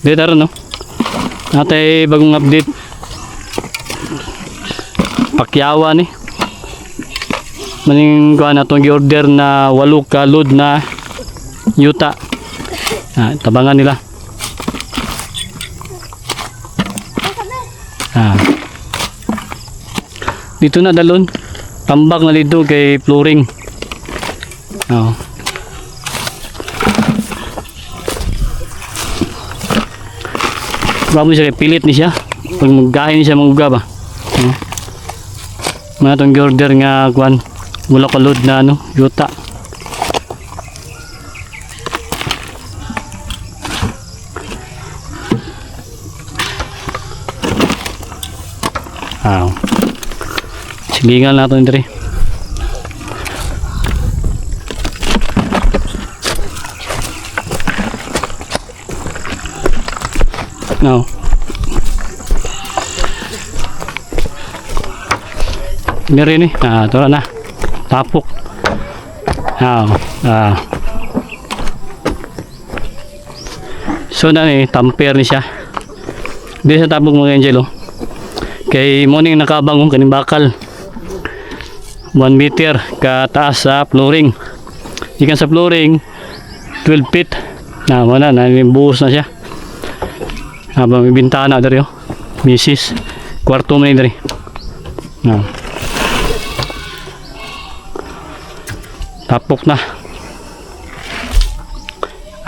Dito ron no. Natay bagong update. Pakyawa ni. Maning kuha na itong order na 8 ka load na yuta. Tabangan nila. Dito na dalon. Tambak na dito kay flooring. Bago siya pilit ni siya. Pag magkain siya maguga ba. Mga itong order nga kuan. Wala ka load na ano, yuta. Silingan natin diri. No. Diri ni. Ito na. Tapok. So na ni, tamper ni siya. Di sa tapok mga angel oh. Kay morning nakabang kaning bakal. 1 meter kataas sa flooring. Ikan sa flooring 12 feet. Wala na buhos na siya. Habang may bintana dari oh. Misis kwarto man dari. Tapok na.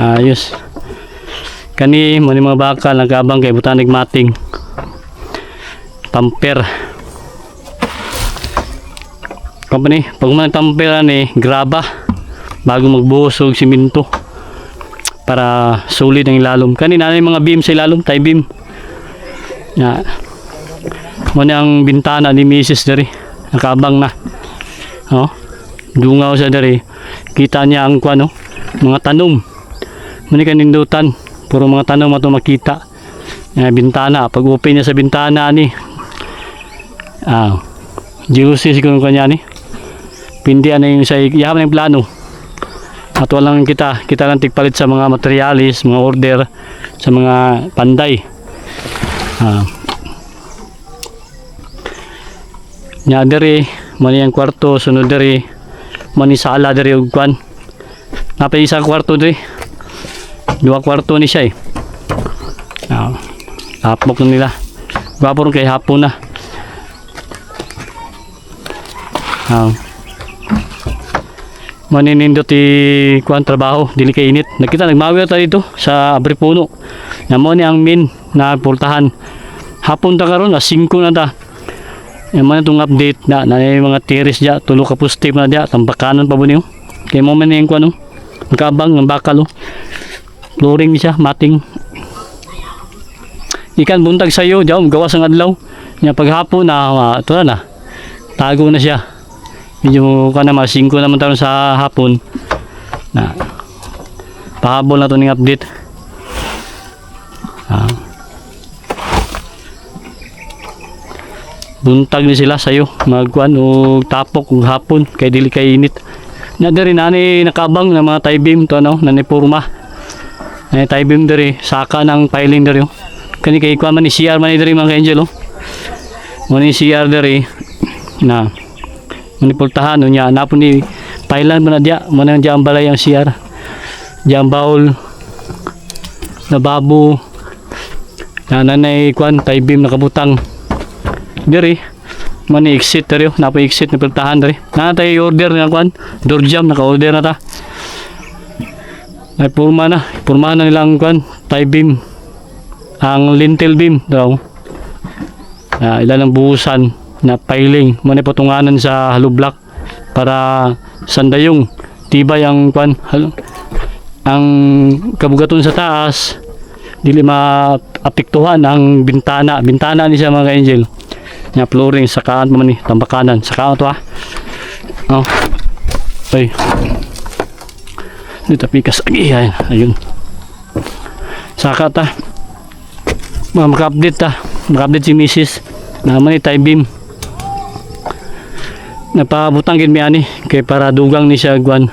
Ayos. Kani mo ni mga bakal nagabang kay butanig mating. Tamper. Company, pag man tamper ni graba bago magbuhos og simento para solid ang ilalom. Kani na mga beam sa ilalom, tie beam. Mo ni ang bintana ni Mrs. dari. Nakabang na. Dungaw sa dari. Kita niya ang kuan mga tanom. Muni kanindutan, puro mga tanom ato makita. Bintana, pag open niya sa bintana ni. Juicy siguro kanya ni. Pindi ano yung sa yaman ng plano. At walang kita lang tigpalit sa mga materialis, mga order sa mga panday. Nya diri, mani ang kwarto, sunod diri, mani sala diri og kwan. Napay isang kwarto diri. 2 kwarto ni siya eh. Tapok nila. Gwapo rin kay hapon na. Maninindot kuan trabaho, dili kay init. Nakita nagmawi ta dito sa Abripuno. Namo ni ang min na pultahan. Hapon ta karon, 5 na ta. Man itong update na mga tiris dya, tulo ka positive na dya, tambakanan pa po niyo. Kaya mo man yung kuan magkabang ng bakal flooring siya, mating. Ikan buntag sayo, dyan, gawas ang adlaw. Nya paghapon na, ito na, tago na siya. Medyo ka na, 5 naman tayo sa hapon. Pahabol na ito ng update. Buntag ni sila sayo, magkuan o tapok o hapon, kay dili kay init. Na diri nani nakabang ng mga tie beam to nani purma. Tie beam diri, saka ng piling diri. Kani kay kuan man ni CR man diri mga angel Mo ni CR diri na manipultahan nya napon ni pailan man dia, mo nang diyan balay ang CR. Diyan baul na babo. Nanay kuan tie beam nakabutang. Diri mani exit diri napo exit na pultahan diri natay order na kuan door jam naka-order na ta ay purma na nilang kuan tie beam ang lintel beam daw ilan ang buhusan na piling mani patunganan sa hollow block para sandayong tibay ang kuan ang kabugaton sa taas dili maapektuhan ang bintana ni siya mga angel. Nya flooring sakaan pa man ni tambakanan sakaan to ay dito pikas ayun saka ta maka-update si Mrs. naman ni tie beam napabutang gid mi ani kay para dugang ni siya guan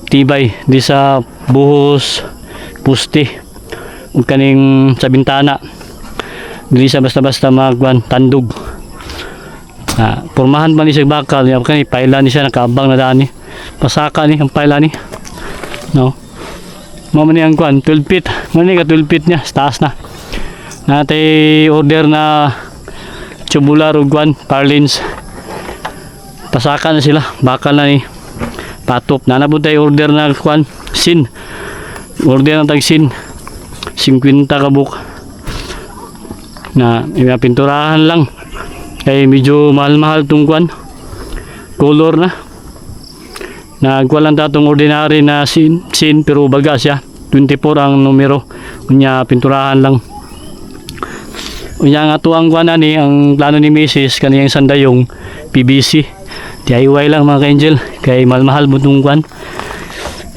tibay di sa buhos puste ug kaning sa bintana dili siya basta-basta magwan tandog. Pormahan pa ni siya bakal, ya kani paila ni siya nakaabang na daan ni. Pasaka ni ang paila ni. No. Mao man ni ang kwan 12 feet. Man ni ka 12 feet niya, sa taas na. Natay order na tubular ug kwan parlins. Pasaka na sila, bakal na ni patop. Nanabot tay order na kwan sin. Order na tag sin 50 ka book. Na pinturahan lang. Kay medyo mahal-mahal tong kwan color na nagkuha lang tatong ordinary na sin pero baga siya 24 ang numero kunya pinturahan lang kunya nga tuang kwan ani ang plano ni Mrs. kaniyang sandayong PVC DIY lang mga ka-angel kay mahal-mahal mo tong kwan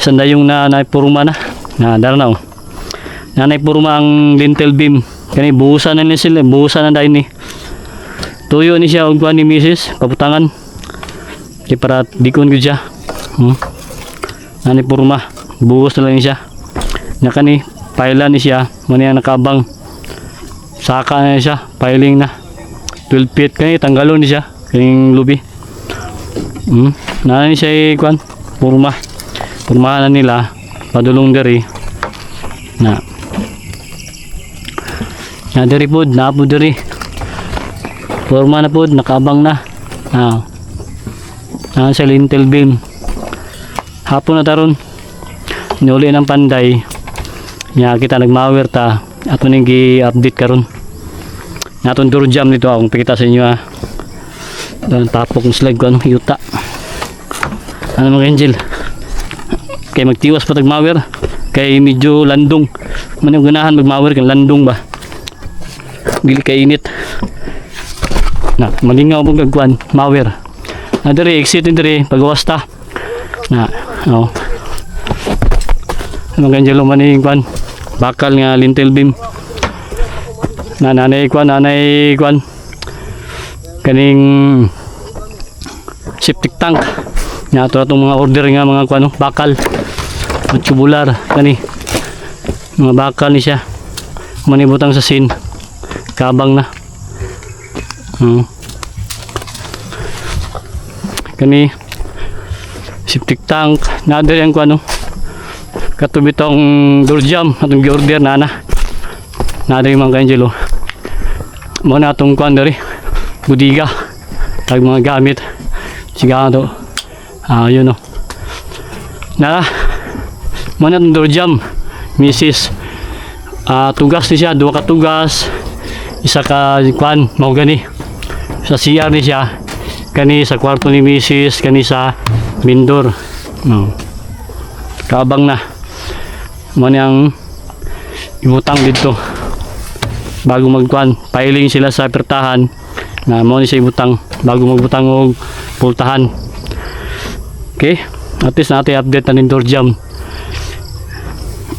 sandayong na naipuruma na dara na naipuruma ang lintel beam kani buhusan na ni sila buhusan na dahil ni tuyo ni siya og kuan ni Mrs. pabutangan kay para dikon gyud siya ani purma buhos na lang siya nya kani paila ni siya man yang nakabang saka na siya piling na 12 feet kani tanggalon ni siya kaning lubi na ni siya kuan purmahan na nila padulong diri na diri pod na po diri forma na po, nakabang na. Sa lintel beam. Hapon na taron. Niuli ng panday. Nya kita nagmawer ta. Ato ning gi-update karon. Naton door jam nito akong pakita sa inyo Dan tapok ng slide ko yuta. Ano mga angel? Kay magtiwas pa tagmawer. Kay medyo landong. Man yung ganahan magmawer kay landong ba. Dili kay init. Na malingaw mo gagwan mawer na diri exit diri pagwasta na mga angelo maning kwan bakal nga lintel beam na nanay kwan kaning septic tank na ato atong mga order nga mga kwan bakal tubular kani mga bakal ni siya manibutang sa sin kabang na kani septic tank na diri ang kuno katubi tong door jam atong gi-order na diri mga ka-angelo mo na atong kuan diri budiga tag mga gamit sigado yun na mo na atong door jam Mrs. Tugas ni siya 2 ka tugas isa ka kuan mao gani sa CR ni siya kani sa kwarto ni Mrs. kani sa bindor kabang na mo niyang ibutang dito bago magkuan piling sila sa pertahan na mo ni siya ibutang bago magbutang og pultahan. Okay, at least natin update na door jam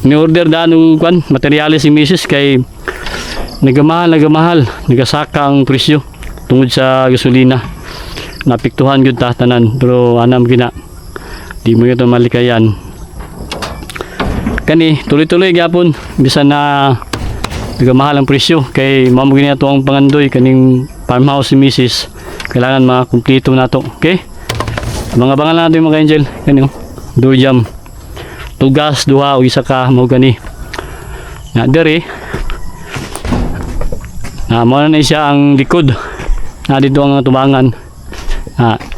ni order daan og kuan materyales si Mrs. kay nagamahal nagasaka ang presyo tungod sa gasolina napiktuhan gyud ta tanan pero anam gina di mo ito malikayan kani tuloy-tuloy gyapon bisan na nagamahal ang presyo kay mao gini ato ang pangandoy kaning farmhouse si Mrs. kailangan makumpleto nato. Okay, mga bangal natin mga angel kani door jam tugas duha o isa ka mo gani na diri mo na siya ang likod na dito ang tubangan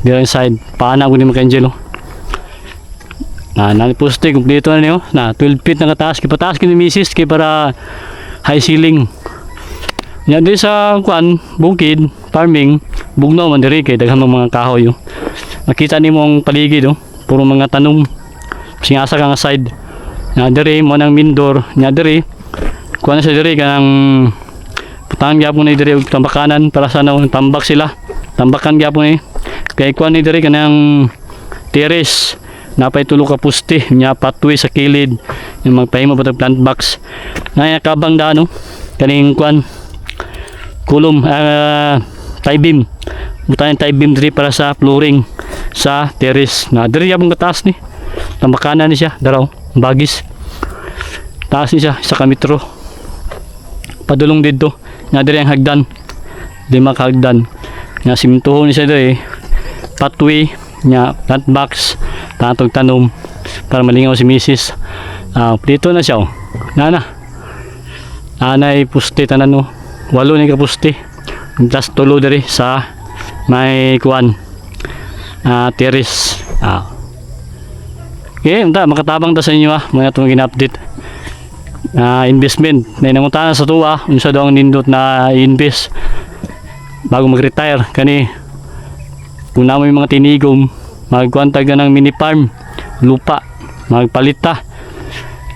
dito side paana ko ni mga angelo naliposte kumpleto na niyo na 12 feet na kataas kipataas ni Mrs. kay para high ceiling yan dito sa kuan bukid farming bugnaw man diri kay daghang mga kahoy makita nimo ang paligid puro mga tanom singasa ka nga side na diri mo nang mindor nya diri kuan sa diri kanang putang gyapon ni diri og tambakanan para sa tambak sila tambakan gyapon ni kay kuan ni diri kanang terrace napay tulo ka puste nya patway sa kilid yung magpahimo pa plant box na kabang daan kaning kuan kulom tie beam butayan tie beam diri para sa flooring sa terrace na diri gyapon kataas ni tambakanan ni siya daraw bagis taas ni siya sa kamitro padulong dito na diri ang hagdan di makahagdan nga simintuhon ni siya diri pathway nya plant box tatog tanom para malingaw si Mrs. Dito na siya nana anay puste tanan no 8 ni ka puste plus tulo diri sa may kuan terrace okay unta makatabang ta sa inyo mga itong gina-update investment na nangutana sa tuwa unsa daw ang nindot na invest bago mag-retire kani kung na mo yung mga tinigom magkuantag ka ng mini farm lupa magpalita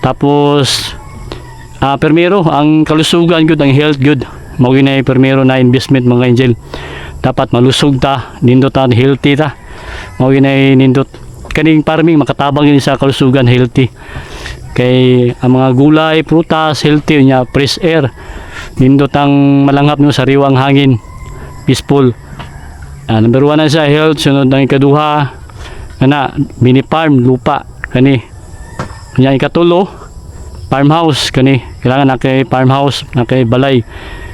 tapos permero ang kalusugan good ang health good mao ginay permero na investment mga angel dapat malusog ta nindot ta healthy ta mao ginay nindot kaning farming makatabang yun sa kalusugan healthy kay ang mga gulay prutas healthy nya fresh air nindot ang malanghap no sariwang hangin peaceful number 1 na siya health sunod ang ikaduha ana mini farm lupa kani nya ikatulo farmhouse kani kailangan na kay farmhouse na kay balay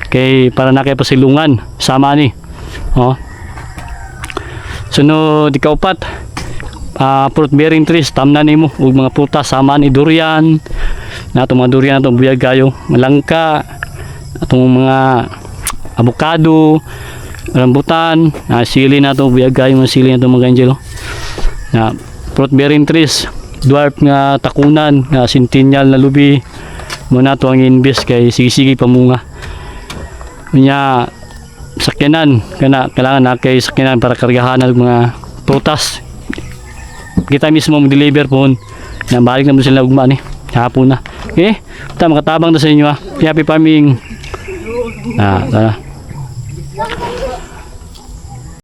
kay para na kay pasilungan sama ni sunod ikaupat fruit bearing trees tamnan nimo ug mga prutas sama ni durian nato mga durian nato buyag kayo malangka atong mga avocado rambutan sili nato buyag kayo mga sili nato mga angel na fruit bearing trees dwarf nga takunan nga centennial na lubi mo nato ang invest kay sige pamunga nya sakyanan kana kailangan na kay sakyanan para kargahan ng mga prutas kita mismo mag-deliver po na balik na mo sila ugma ni hapon na okay ta makatabang na sa inyo happy farming tara